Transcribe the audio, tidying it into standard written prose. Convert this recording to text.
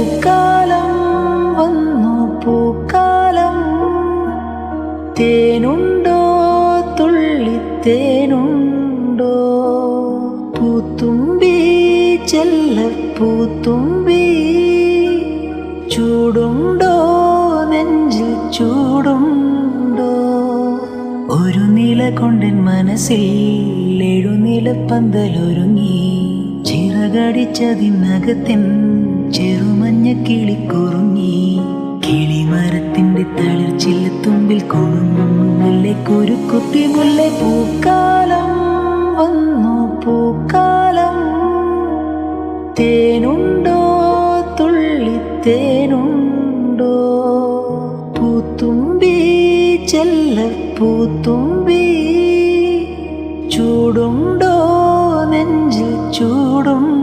പൂക്കാലം വന്നു പൂക്കാലം. തേനുണ്ടോ തുള്ളിത്തേനുണ്ടോ? പൂത്തുമ്പി ചെല്ലപ്പൂത്തുമ്പി, ചൂടുണ്ടോ നെഞ്ചിൽ ചൂടുണ്ടോ? ഒരു നില കൊണ്ടൻ മനസ്സിൽ എഴുനിലപ്പന്തലൊരുങ്ങി, ചിറകടിച്ചതിനകത്തിൻ ചെറുമഞ്ഞ കിളിക്കുറുങ്ങി. കിളിമരത്തിന്റെ തളിർച്ചില്ലത്തുമ്പിൽ കൊടുമുല്ലേ കുരുക്കുത്തി മുല്ലേ. പൂക്കാലം വന്നു പൂക്കാലം. തേനുണ്ടോ തുള്ളിത്തേനുണ്ടോ? പൂത്തുമ്പി ചെല്ലപ്പൂത്തുമ്പി, ചൂടുണ്ടോ നെഞ്ചിൽ ചൂടുണ്ടോ?